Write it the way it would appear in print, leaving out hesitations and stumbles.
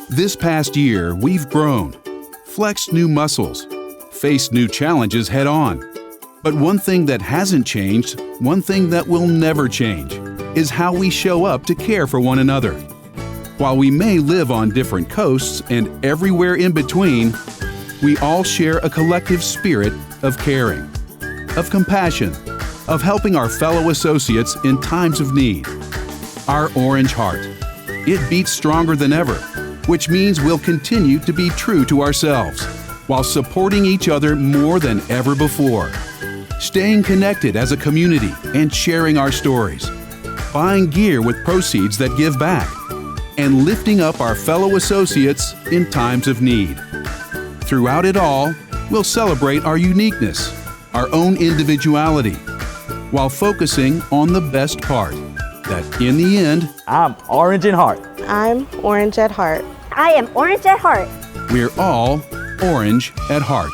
This past year, we've grown, flexed new muscles, faced new challenges head-on. But one thing that hasn't changed, one thing that will never change, is how we show up to care for one another. While we may live on different coasts and everywhere in between, we all share a collective spirit of caring, of compassion, of helping our fellow associates in times of need. Our orange heart. It beats stronger than ever, which means we'll continue to be true to ourselves while supporting each other more than ever before. Staying connected as a community and sharing our stories. Buying gear with proceeds that give back. And lifting up our fellow associates in times of need. Throughout it all, we'll celebrate our uniqueness, our own individuality, while focusing on the best part, that in the end, I'm orange in heart. I'm orange at heart. I am orange at heart. We're all orange at heart.